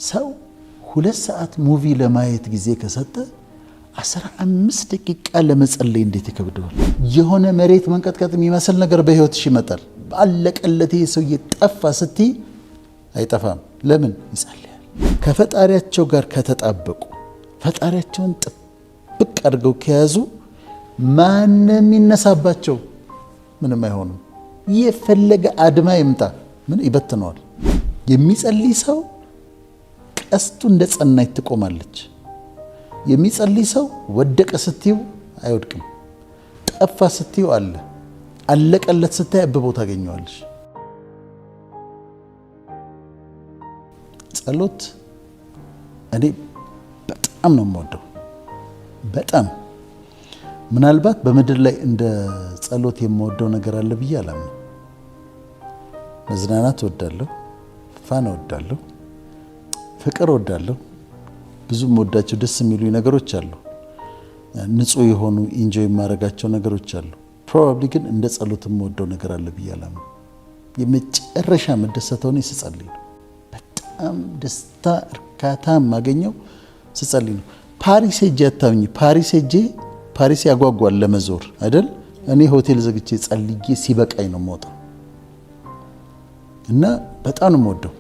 ሰው 2 ሰዓት ሙቪ ለማየት ጊዜ ከሰጠ 15 ደቂቃ ለመጸለይ እንዴት ይከብደዋል? የሆነ መሬት መንቀጥቀጥ የሚመስል ነገር በህይወትሽ ይመጣል። ባለቀለት ሰው እየጠፋ ስትይ አይጠፋም። ለምን ይጸልያል? ከፈጣሪያቸው ጋር ከተጣበቁ ፈጣሪያቸውን ጥብቅ አድርገው ከያዙ ማንም ይነሳባቸው ምንም አይሆኑም። የፈለገ አድማ ይምጣ ምን ይበትነዋል። የሚጸልይ ሰው ቀስቱ እንደ ጸናች ትቆማለች። የሚጸልይ ሰው ወደቀ ስትዩ አይወድቅም። ጠፋ ስትዩ አለ፣ አለቀለት ስታይ አብቦ ታገኘዋለሽ። ጸሎት እኔ በጣም ነው የምወደው። በጣም ምናልባት በምድር ላይ እንደ ጸሎት የምወደው ነገር አለ ብዬ አላምንም። መዝናናት እወዳለሁ፣ ፋን እወዳለሁ፣ ፍቅር እወዳለሁ። ብዙ የምወዳቸው ደስ የሚሉኝ ነገሮች አሉ። ንጹህ የሆኑ ኢንጆይ የማደርጋቸው ነገሮች አሉ። ፕሮባብሊ ግን እንደ ጸሎት የምወደው ነገር አለ ብዬ አላምንም። የመጨረሻ የምደሰተው እኔ ስጸልይ ነው። በጣም ደስታ እርካታ የማገኘው ስጸልይ ነው። ፓሪስ ሄጄ አታምኝ። ፓሪስ ያጓጓል ለመዞር አይደል? እኔ ሆቴል ዘግቼ ጸልዬ ሲበቃኝ ነው የምወጣው እና በጣም ነው የምወደው።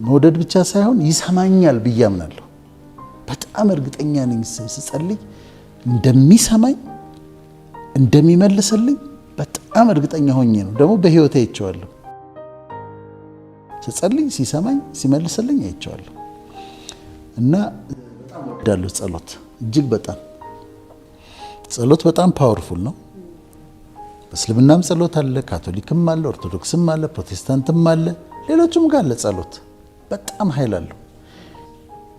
መውደድ ብቻ ሳይሆን ይሰማኛል ብዬ አምናለሁ። በጣም እርግጠኛ ነኝ ስጸልይ እንደሚሰማኝ እንደሚመልስልኝ በጣም እርግጠኛ ሆኜ ነው። ደግሞ በህይወቴ አይቼዋለሁ። ስጸልይ ሲሰማኝ ሲመልስልኝ አይቼዋለሁ እና በጣም እወዳለሁ ጸሎት። እጅግ በጣም ጸሎት በጣም ፓወርፉል ነው። በእስልምናም ጸሎት አለ፣ ካቶሊክም አለ፣ ኦርቶዶክስም አለ፣ ፕሮቴስታንትም አለ፣ ሌሎችም ጋር አለ። ጸሎት በጣም ኃይል አለው።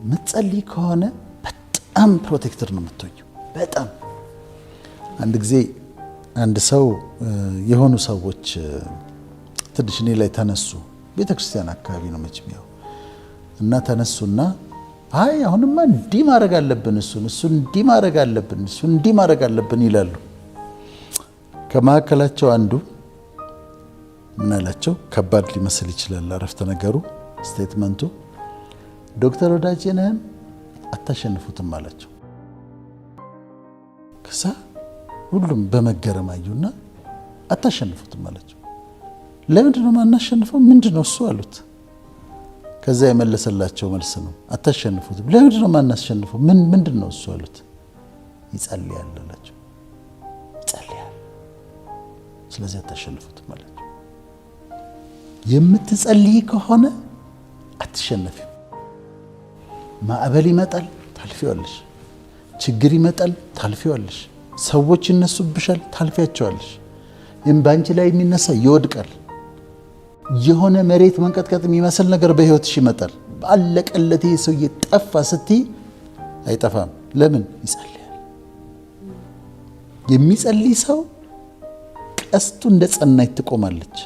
ምትጸልይ ከሆነ በጣም ፕሮቴክተር ነው የምትሆኚው። በጣም አንድ ጊዜ አንድ ሰው የሆኑ ሰዎች ትንሽ እኔ ላይ ተነሱ። ቤተክርስቲያን አካባቢ ነው መቼም ያው እና ተነሱና አይ አሁንማ እንዲህ ማድረግ አለብን፣ እሱ እንዲህ ማድረግ አለብን፣ እሱ እንዲህ ማድረግ አለብን ይላሉ። ከመካከላቸው አንዱ ምን አላቸው? ከባድ ሊመስል ይችላል አረፍተ ነገሩ፣ ስቴትመንቱ። ዶክተር ወዳጄነህን አታሸንፉትም አላቸው። ከዛ ሁሉም በመገረም አዩና አታሸንፉትም አላቸው። ለምንድን ነው ማናሸንፈው? ምንድን ነው እሱ አሉት። ከዛ የመለሰላቸው መልስ ነው አታሸንፉትም። ለምንድን ነው ማናሸንፈው? ምንድን ነው እሱ አሉት። ይጸልያል አላቸው። ይጸልያል፣ ስለዚህ አታሸንፉትም አላቸው። የምትጸልይ ከሆነ አትሸነፊም። ማዕበል ይመጣል ታልፊዋለሽ። ችግር ይመጣል ታልፊዋለሽ። ሰዎች ይነሱብሻል ታልፊያቸዋለሽ። በአንቺ ላይ የሚነሳ ይወድቃል። የሆነ መሬት መንቀጥቀጥ የሚመስል ነገር በህይወትሽ ይመጣል። ባለቀለት ሰው እየጠፋ ስትይ አይጠፋም። ለምን ይጸልያል? የሚጸልይ ሰው ቀስቱ እንደ ጸናች ትቆማለች።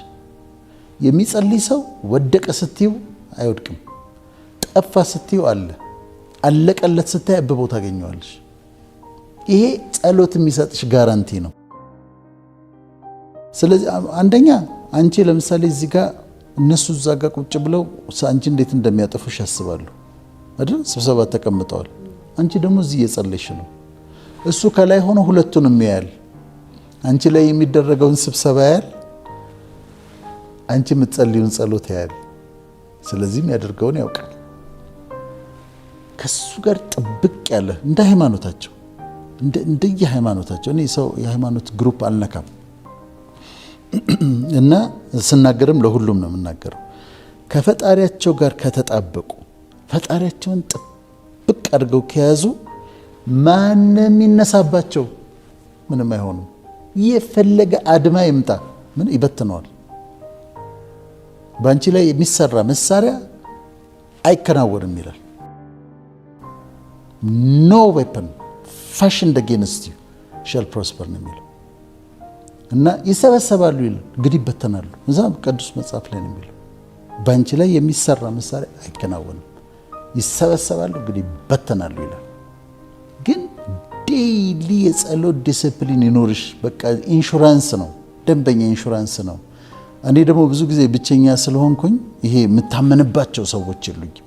የሚጸልይ ሰው ወደቀ ስትዩ አይወድቅም። ጠፋ ስትዩ አለ፣ አለቀለት ስታይ አብቦ ታገኘዋለሽ። ይሄ ጸሎት የሚሰጥሽ ጋራንቲ ነው። ስለዚህ አንደኛ አንቺ ለምሳሌ እዚህ ጋር እነሱ እዛ ጋር ቁጭ ብለው አንቺ እንዴት እንደሚያጠፉሽ ያስባሉ አይደል? ስብሰባ ተቀምጠዋል። አንቺ ደግሞ እዚህ እየጸለይሽ ነው። እሱ ከላይ ሆኖ ሁለቱንም ያያል። አንቺ ላይ የሚደረገውን ስብሰባ ያያል፣ አንቺ የምትጸልዩን ጸሎት ያያል። ስለዚህም ያደርገውን ያውቃል። ከሱ ጋር ጥብቅ ያለ እንደ ሃይማኖታቸው እንደየ ሃይማኖታቸው። እኔ ሰው የሃይማኖት ግሩፕ አልነካም እና ስናገርም ለሁሉም ነው የምናገረው። ከፈጣሪያቸው ጋር ከተጣበቁ ፈጣሪያቸውን ጥብቅ አድርገው ከያዙ ማንም ይነሳባቸው ምንም አይሆኑም። የፈለገ አድማ ይምጣ ምን ይበትነዋል። በአንቺ ላይ የሚሰራ መሳሪያ አይከናወንም ይላል። ኖ ዌፐን ፋሽንድ አጌንስት ዩ ሻል ፕሮስፐር ነው የሚለው እና ይሰበሰባሉ ይላል፣ እንግዲህ ይበተናሉ። እዛ ቅዱስ መጽሐፍ ላይ ነው የሚለው በአንቺ ላይ የሚሰራ መሳሪያ አይከናወንም፣ ይሰበሰባሉ፣ እንግዲህ ይበተናሉ ይላል። ግን ዴይሊ የጸሎት ዲስፕሊን ይኖርሽ። በቃ ኢንሹራንስ ነው፣ ደንበኛ ኢንሹራንስ ነው። እኔ ደግሞ ብዙ ጊዜ ብቸኛ ስለሆንኩኝ ይሄ የምታመንባቸው ሰዎች የሉኝም።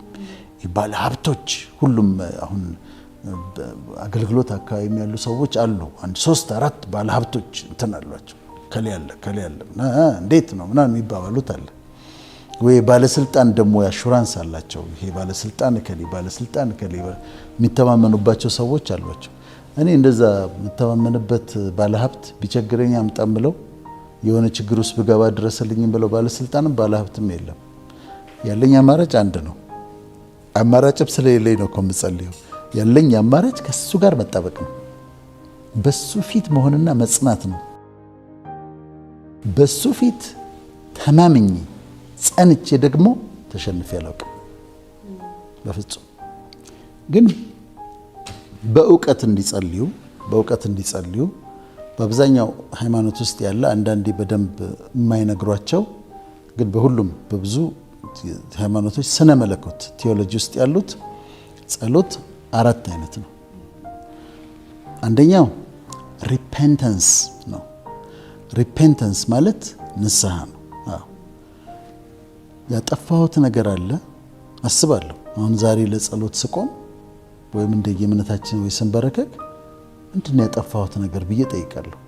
ባለ ሀብቶች ሁሉም አሁን አገልግሎት አካባቢ ያሉ ሰዎች አሉ። አንድ 3 4 ባለ ሀብቶች እንትን አሏቸው። ከሌ ያለ እንዴት ነው ምናምን የሚባባሉት አለ ወይ። ባለስልጣን ደግሞ ያሹራንስ አላቸው። ይሄ ባለስልጣን ከሌ የሚተማመኑባቸው ሰዎች አሏቸው። እኔ እንደዛ የምተማመንበት ባለ ሀብት ቢቸግረኝ አምጣምለው የሆነ ችግር ውስጥ ብገባ ድረስልኝም ብለው ባለስልጣንም ባለ ሀብትም የለም። ያለኝ አማራጭ አንድ ነው። አማራጭም ስለሌለኝ ነው የምጸልየው። ያለኝ አማራጭ ከሱ ጋር መጣበቅ ነው። በሱ ፊት መሆንና መጽናት ነው። በሱ ፊት ተማምኜ ጸንቼ ደግሞ ተሸንፌ አላውቅም በፍጹም። ግን በእውቀት እንዲጸልዩ በአብዛኛው ሃይማኖት ውስጥ ያለ አንዳንዴ በደንብ የማይነግሯቸው ግን በሁሉም በብዙ ሃይማኖቶች ስነ መለኮት ቴዎሎጂ ውስጥ ያሉት ጸሎት 4 አይነት ነው። አንደኛው ሪፔንተንስ ነው። ሪፔንተንስ ማለት ንስሐ ነው። ያጠፋሁት ነገር አለ አስባለሁ። አሁን ዛሬ ለጸሎት ስቆም ወይም እንደየእምነታችን ወይ ስንበረከክ ምንድነው ያጠፋሁት ነገር ብዬ ጠይቃለሁ።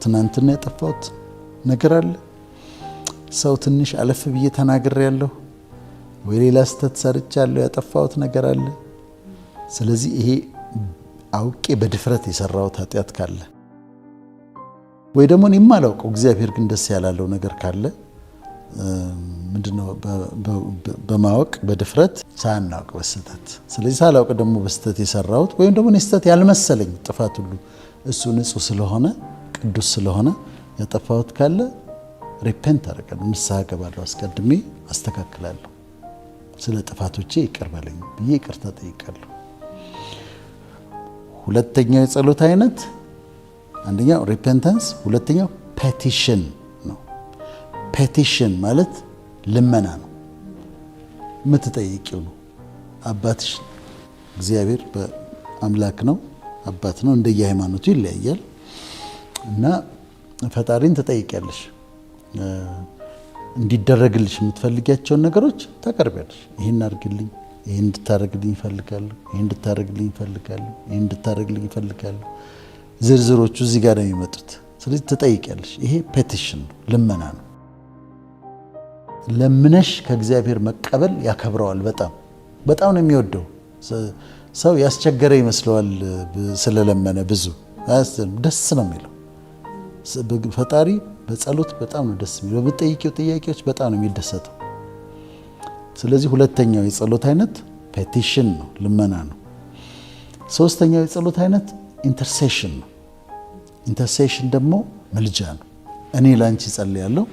ትናንትና ያጠፋሁት ነገር አለ፣ ሰው ትንሽ አለፍ ብዬ ተናግሬያለሁ፣ ወይ ሌላ ስህተት ሰርቻለሁ፣ ያጠፋሁት ነገር አለ። ስለዚህ ይሄ አውቄ በድፍረት የሰራሁት ኃጢአት ካለ ወይ ደግሞ እኔ የማላውቀው እግዚአብሔር ግን ደስ ያላለው ነገር ካለ ምንድነው በማወቅ በድፍረት ሳናውቅ በስተት። ስለዚህ ሳላውቅ ደግሞ በስተት የሰራሁት ወይም ደግሞ ስህተት ያልመሰለኝ ጥፋት ሁሉ እሱ ንጹህ ስለሆነ ቅዱስ ስለሆነ ያጠፋሁት ካለ ሪፔንት አደርጋለሁ፣ ንስሐ ገባለሁ፣ አስቀድሜ አስተካክላለሁ። ስለ ጥፋቶቼ ይቅር በለኝ ብዬ ይቅርታ ጠይቃለሁ። ሁለተኛው የጸሎት አይነት አንደኛው ሪፔንተንስ፣ ሁለተኛው ፔቲሽን ነው። ፔቲሽን ማለት ልመና ነው፣ የምትጠይቂው ነው። አባትሽ እግዚአብሔር በአምላክ ነው፣ አባት ነው፣ እንደየሃይማኖቱ ይለያያል እና ፈጣሪን ትጠይቂያለሽ። እንዲደረግልሽ የምትፈልጊያቸውን ነገሮች ታቀርቢያለሽ። ይሄን አድርግልኝ፣ ይሄን እንድታረግልኝ እፈልጋለሁ፣ ይሄን እንድታረግልኝ እፈልጋለሁ፣ ይሄን እንድታረግልኝ እፈልጋለሁ። ዝርዝሮቹ እዚህ ጋር ነው የሚመጡት። ስለዚህ ትጠይቂያለሽ። ይሄ ፔቲሽን ነው፣ ልመና ነው። ለምነሽ ከእግዚአብሔር መቀበል ያከብረዋል። በጣም ነው የሚወደው። ሰው ያስቸገረ ይመስለዋል ስለለመነ፣ ብዙ ደስ ነው የሚለው ፈጣሪ። በጸሎት በጣም ነው ደስ የሚለው። በጠይቂው ጥያቄዎች በጣም ነው የሚደሰተው። ስለዚህ ሁለተኛው የጸሎት አይነት ፔቲሽን ነው፣ ልመና ነው። ሶስተኛው የጸሎት አይነት ኢንተርሴሽን ነው። ኢንተርሴሽን ደግሞ ምልጃ ነው። እኔ ላንቺ ጸልያለሁ።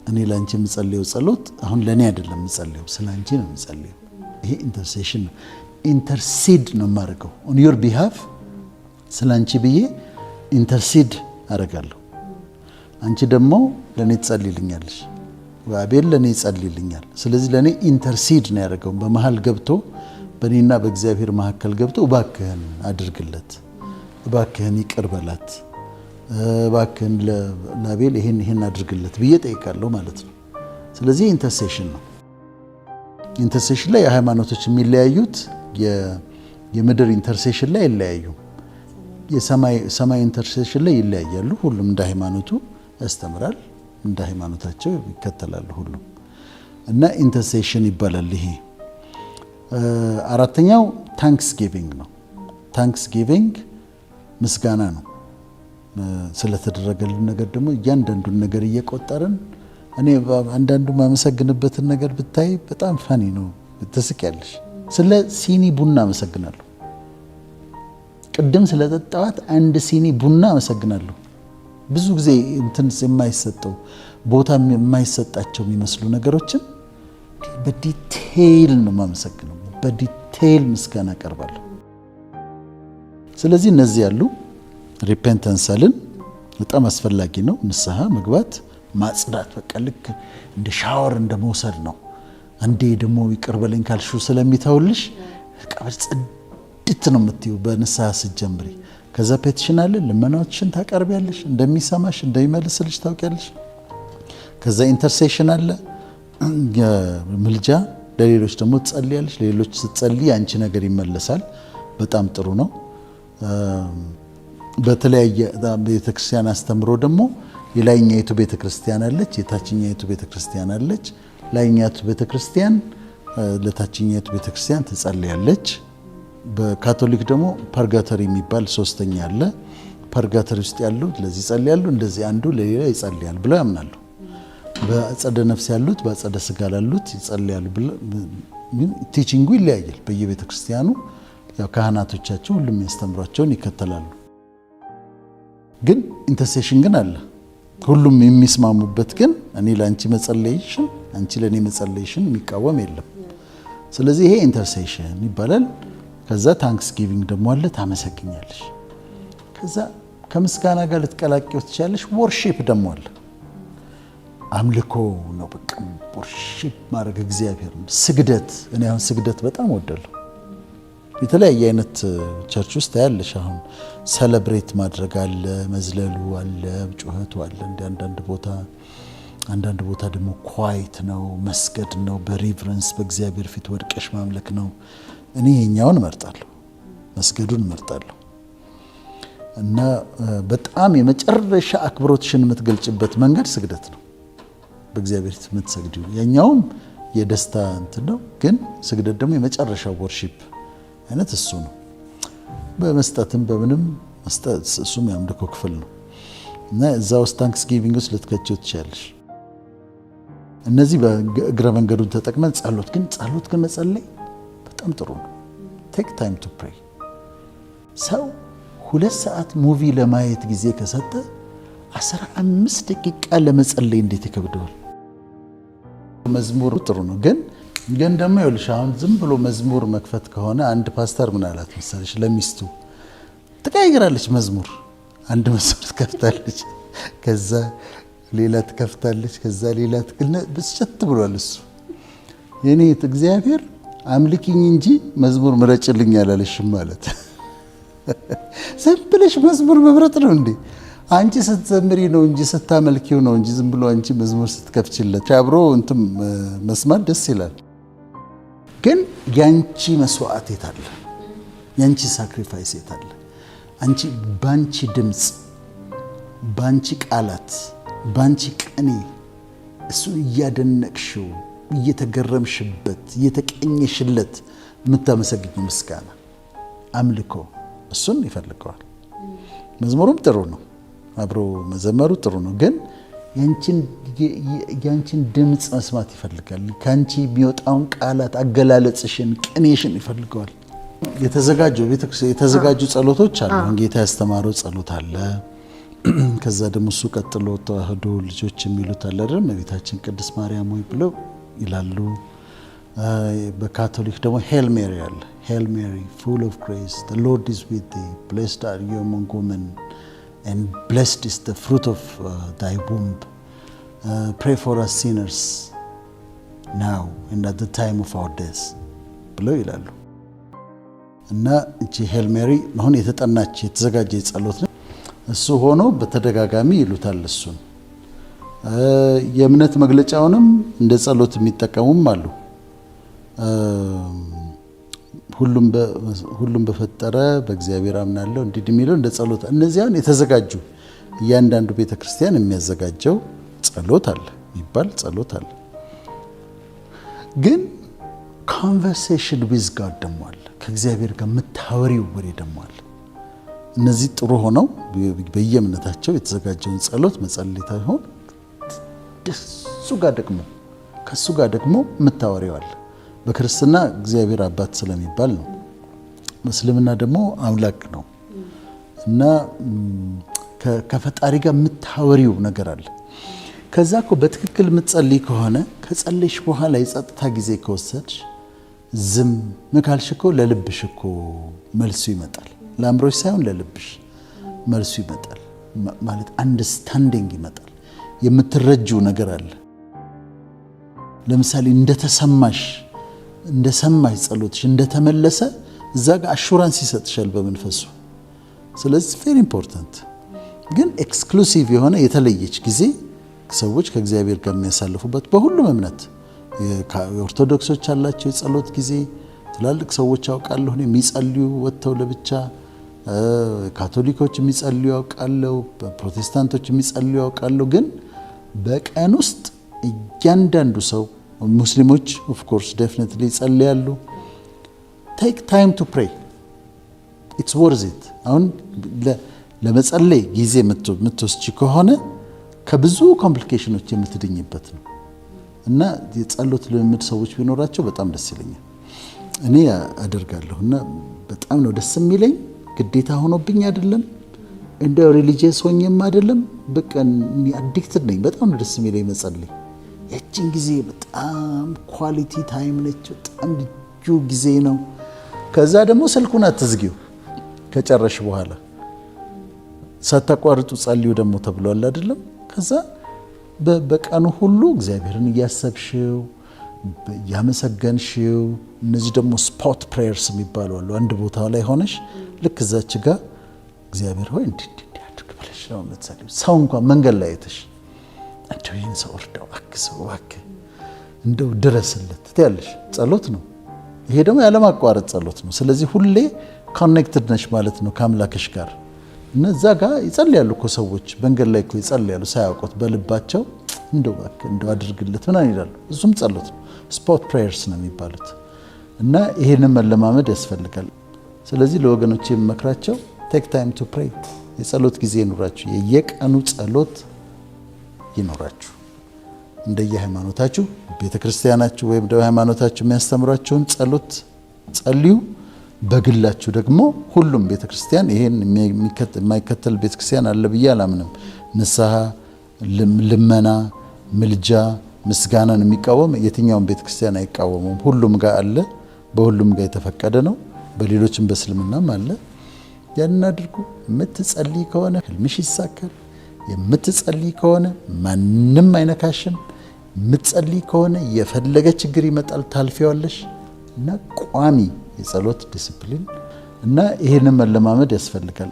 እኔ ላንቺ የምጸልየው ጸሎት አሁን ለኔ አይደለም የምጸልየው፣ ስላንቺ ነው የምጸልየው። ይሄ ኢንተርሴሽን ነው። ኢንተርሲድ ነው የማደርገው ኦን ዮር ቢሃፍ። ስላንቺ ብዬ ኢንተርሲድ አደርጋለሁ። አንቺ ደግሞ ለኔ ትጸልይልኛለሽ፣ አቤል ለኔ ይጸልይልኛል። ስለዚህ ለኔ ኢንተርሲድ ነው ያደርገው። በመሃል ገብቶ በእኔና በእግዚአብሔር መካከል ገብቶ እባክህን አድርግለት፣ እባክህን ይቅር በላት፣ እባክህን ለአቤል ይሄን አድርግለት ብዬ ጠይቃለሁ ማለት ነው። ስለዚህ ኢንተርሴሽን ነው። ኢንተርሴሽን ላይ የሃይማኖቶች የሚለያዩት የምድር ኢንተርሴሽን ላይ ይለያዩ፣ የሰማይ ኢንተርሴሽን ላይ ይለያያሉ። ሁሉም እንደ ሃይማኖቱ ያስተምራል፣ እንደ ሃይማኖታቸው ይከተላሉ ሁሉም እና ኢንተርሴሽን ይባላል ይሄ። አራተኛው ታንክስ ጊቪንግ ነው። ታንክስ ጊቪንግ ምስጋና ነው። ስለተደረገልን ነገር ደግሞ እያንዳንዱን ነገር እየቆጠርን እኔ አንዳንዱ ማመሰግንበትን ነገር ብታይ በጣም ፈኒ ነው፣ ትስቂያለሽ። ስለ ሲኒ ቡና አመሰግናለሁ። ቅድም ስለጠጣዋት አንድ ሲኒ ቡና አመሰግናለሁ። ብዙ ጊዜ እንትን የማይሰጠው ቦታ የማይሰጣቸው የሚመስሉ ነገሮችን በዲቴይል ነው የማመሰግነው። በዲቴይል ምስጋና አቀርባለሁ። ስለዚህ እነዚህ ያሉ ሪፔንተንስ አልን በጣም አስፈላጊ ነው። ንስሐ መግባት፣ ማጽዳት፣ በቃ ልክ እንደ ሻወር እንደ መውሰድ ነው። አንዴ ደግሞ ይቅር በለኝ ካልሽው ስለሚተውልሽ ቀበል ጽድት ነው የምትይው በንስሐ ስትጀምሪ። ከዛ ፔቲሽን አለ፣ ልመናዎችን ታቀርቢያለሽ፣ እንደሚሰማሽ እንደሚመልስልሽ ታውቂያለሽ። ከዛ ኢንተርሴሽን አለ፣ ምልጃ፣ ለሌሎች ደግሞ ትጸልያለሽ። ለሌሎች ስትጸልይ አንቺ ነገር ይመለሳል። በጣም ጥሩ ነው። በተለያየ ቤተክርስቲያን አስተምሮ ደግሞ የላይኛይቱ ቤተክርስቲያን አለች፣ የታችኛይቱ ቤተክርስቲያን አለች። ላይኛይቱ ቤተክርስቲያን ለታችኛይቱ ቤተክርስቲያን ትጸልያለች። በካቶሊክ ደግሞ ፐርጋተሪ የሚባል ሶስተኛ አለ። ፐርጋተሪ ውስጥ ያሉት ለዚህ ይጸልያሉ፣ እንደዚህ አንዱ ለሌላ ይጸልያል ብለው ያምናሉ። በአጸደ ነፍስ ያሉት በአጸደ ስጋ ላሉት ይጸልያሉ ብለው ቲቺንጉ ይለያያል በየቤተክርስቲያኑ። ያው ካህናቶቻቸው ሁሉም ያስተምሯቸውን ይከተላሉ። ግን ኢንተርሴሽን ግን አለ። ሁሉም የሚስማሙበት ግን እኔ ለአንቺ መጸለይሽን አንቺ ለእኔ መጸለይሽን የሚቃወም የለም። ስለዚህ ይሄ ኢንተርሴሽን ይባላል። ከዛ ታንክስ ጊቪንግ ደግሞ አለ፣ ታመሰግኛለሽ። ከዛ ከምስጋና ጋር ልትቀላቂው ትችላለሽ። ወርሺፕ ደግሞ አለ፣ አምልኮ ነው። በቃ ወርሺፕ ማድረግ እግዚአብሔር፣ ስግደት። እኔ አሁን ስግደት በጣም ወዳለሁ። የተለያየ አይነት ቸርች ውስጥ ያለሽ አሁን ሰለብሬት ማድረግ አለ፣ መዝለሉ አለ፣ ጩኸቱ አለ። አንዳንድ ቦታ ደግሞ ኳይት ነው፣ መስገድ ነው፣ በሪቨረንስ በእግዚአብሔር ፊት ወድቀሽ ማምለክ ነው። እኔ የኛውን እመርጣለሁ፣ መስገዱን እመርጣለሁ። እና በጣም የመጨረሻ አክብሮትሽን የምትገልጭበት መንገድ ስግደት ነው። በእግዚአብሔር ፊት የምትሰግጂው የኛውም የደስታ እንትን ነው፣ ግን ስግደት ደግሞ የመጨረሻው ወርሺፕ አይነት እሱ ነው። በመስጠትም በምንም መስጠት እሱም የአምልኮ ክፍል ነው። እና እዛ ውስጥ ታንክስ ጊቪንግ ውስጥ ልትከቺው ትችላለሽ። እነዚህ በእግረ መንገዱን ተጠቅመን ጸሎት ግን መጸለይ በጣም ጥሩ ነው። ቴክ ታይም ቱ ፕሬይ። ሰው 2 ሰዓት ሙቪ ለማየት ጊዜ ከሰጠ 15 ደቂቃ ለመጸለይ እንዴት ይከብደዋል? መዝሙር ጥሩ ነው፣ ግን ደግሞ ይኸውልሽ አሁን ዝም ብሎ መዝሙር መክፈት ከሆነ አንድ ፓስተር ምን አላት መሰለሽ ለሚስቱ ትቀይራለች። መዝሙር አንድ መዝሙር ትከፍታለች፣ ከዛ ሌላ ትከፍታለች፣ ከዛ ሌላ ብስጭት ብሏል እሱ። የኔ እግዚአብሔር አምልኪኝ እንጂ መዝሙር ምረጭልኝ አላለሽም ማለት። ዝም ብለሽ መዝሙር መምረጥ ነው እንዴ? አንቺ ስትዘምሪ ነው እንጂ ስታመልኪው ነው እንጂ ዝም ብሎ አንቺ መዝሙር ስትከፍችለት አብሮ እንትን መስማት ደስ ይላል። ግን ያንቺ መስዋዕት የታለ? ያንቺ ሳክሪፋይስ የታለ? አንቺ ባንቺ ድምፅ፣ ባንቺ ቃላት፣ ባንቺ ቅኔ እሱን እያደነቅሽው እየተገረምሽበት እየተቀኘሽለት የምታመሰግኝ ምስጋና፣ አምልኮ እሱን ይፈልገዋል። መዝሙሩም ጥሩ ነው፣ አብሮ መዘመሩ ጥሩ ነው። ግን ያንቺን ድምፅ መስማት ይፈልጋል። ካንቺ የሚወጣውን ቃላት፣ አገላለጽሽን፣ ቅኔሽን ይፈልገዋል። የተዘጋጁ ጸሎቶች አሉ። ጌታ ያስተማረው ጸሎት አለ። ከዛ ደግሞ እሱ ቀጥሎ ተዋህዶ ልጆች የሚሉት አለ አይደል? እመቤታችን ቅድስት ማርያም ሆይ ብለው ይላሉ። በካቶሊክ ደግሞ ሄል ሜሪ አለ። ሄል ሜሪ full of grace the Lord is with thee blessed are you among women and blessed is the fruit of thy womb pray for us sinners now and at the time of our death ብለው ይላሉ። እና እቺ ሄል ሜሪ አሁን የተጠናች የተዘጋጀ ጸሎት ነው። እሱ ሆኖ በተደጋጋሚ ይሉታል። እሱን የእምነት መግለጫውንም እንደ ጸሎት የሚጠቀሙም አሉ። ሁሉም በፈጠረ በእግዚአብሔር አምናለሁ እንዲህ የሚለው እንደ ጸሎት። እነዚያን የተዘጋጁ እያንዳንዱ ቤተክርስቲያን የሚያዘጋጀው ጸሎት አለ የሚባል ጸሎት አለ። ግን ኮንቨርሴሽን ዊዝ ጋድ ደግሞ አለ። ከእግዚአብሔር ጋር የምታወሪው ወሬ ደግሞ አለ። እነዚህ ጥሩ ሆነው በየእምነታቸው የተዘጋጀውን ጸሎት መጸለይ ታይሆን ከሱ ጋር ደግሞ የምታወሪው አለ። በክርስትና እግዚአብሔር አባት ስለሚባል ነው። በእስልምና ደግሞ አምላክ ነው እና ከፈጣሪ ጋር የምታወሪው ነገር አለ። ከዛ እኮ በትክክል የምትጸልይ ከሆነ ከጸለይሽ በኋላ የጸጥታ ጊዜ ከወሰድሽ ዝም ካልሽ እኮ ለልብሽ እኮ መልሱ ይመጣል። ለአእምሮሽ ሳይሆን ለልብሽ መልሱ ይመጣል። ማለት አንደርስታንዲንግ ይመጣል። የምትረጂው ነገር አለ። ለምሳሌ እንደሰማሽ ጸሎትሽ እንደተመለሰ እዛ ጋር አሹራንስ ይሰጥሻል በመንፈሱ። ስለዚህ ቬሪ ኢምፖርታንት። ግን ኤክስክሉሲቭ የሆነ የተለየች ጊዜ ሰዎች ከእግዚአብሔር ጋር የሚያሳልፉበት በሁሉም እምነት ኦርቶዶክሶች አላቸው የጸሎት ጊዜ። ትላልቅ ሰዎች አውቃለሁ የሚጸልዩ ወጥተው ለብቻ፣ ካቶሊኮች የሚጸልዩ አውቃለሁ፣ ፕሮቴስታንቶች የሚጸልዩ አውቃለሁ። ግን በቀን ውስጥ እያንዳንዱ ሰው ሙስሊሞች ኦፍ ኮርስ ዴፊኒትሊ ይጸልያሉ። ቴክ ታይም ቱ ፕሬይ ኢትስ ወርዝ ኢት። አሁን ለመጸለይ ጊዜ የምትወስጂ ከሆነ ከብዙ ኮምፕሊኬሽኖች የምትድኝበት ነው እና የጸሎት ልምምድ ሰዎች ቢኖራቸው በጣም ደስ ይለኛል። እኔ አደርጋለሁ እና በጣም ነው ደስ የሚለኝ። ግዴታ ሆኖብኝ አይደለም፣ እንደ ሪሊጂየስ ሆኜም አይደለም። በቃ አዲክትድ ነኝ። በጣም ነው ደስ የሚለኝ መጸለይ። ያቺን ጊዜ በጣም ኳሊቲ ታይም ነች። በጣም ልዩ ጊዜ ነው። ከዛ ደግሞ ስልኩን አትዝጊው ከጨረሽ በኋላ ሳታቋርጡ ጸልዩ ደግሞ ተብሏል አይደለም። ከዛ በቀኑ ሁሉ እግዚአብሔርን እያሰብሽው እያመሰገንሽው። እነዚህ ደግሞ ስፖት ፕሬየርስ የሚባሉ አሉ። አንድ ቦታ ላይ ሆነሽ ልክ እዛች ጋር እግዚአብሔር ሆይ እንዲህ አድርግ ብለሽ ነው የምትጸልዩ። ሰው እንኳን መንገድ ላይ አይተሽ እንደው ይህን ሰው እርዳው አግዘው እባክህ እንደው ድረስለት ትያለሽ። ጸሎት ነው ይሄ፣ ደግሞ ያለማቋረጥ ጸሎት ነው። ስለዚህ ሁሌ ኮኔክትድ ነሽ ማለት ነው ከአምላክሽ ጋር። እነዛ ጋር ይጸልያሉ እኮ ሰዎች መንገድ ላይ እኮ ይጸልያሉ ሳያውቁት በልባቸው እንደው እባክህ እንደው አድርግለት ምናምን ይላሉ። እሱም ጸሎት ነው። ስፖት ፕሬየርስ ነው የሚባሉት እና ይሄንን መለማመድ ያስፈልጋል። ስለዚህ ለወገኖቼ የምመክራቸው ቴክ ታይም ቱ ፕሬይ፣ የጸሎት ጊዜ ይኖራችሁ፣ የየቀኑ ጸሎት ይኖራችሁ። እንደየሃይማኖታችሁ ቤተክርስቲያናችሁ ወይም ደግሞ ሃይማኖታችሁ የሚያስተምራችሁን ጸሎት ጸልዩ። በግላችሁ ደግሞ ሁሉም ቤተክርስቲያን ይሄን የማይከተል ቤተክርስቲያን አለ ብዬ አላምንም። ንስሐ፣ ልመና፣ ምልጃ፣ ምስጋናን የሚቃወም የትኛውም ቤተክርስቲያን አይቃወሙም። ሁሉም ጋር አለ፣ በሁሉም ጋር የተፈቀደ ነው። በሌሎችም በእስልምናም አለ። ያንን አድርጉ። የምትጸልይ ከሆነ ህልምሽ ይሳካል። የምትጸልይ ከሆነ ማንም አይነካሽም። የምትጸልይ ከሆነ የፈለገ ችግር ይመጣል ታልፊዋለሽ። እና ቋሚ የጸሎት ዲሲፕሊን እና ይሄንን መለማመድ ያስፈልጋል።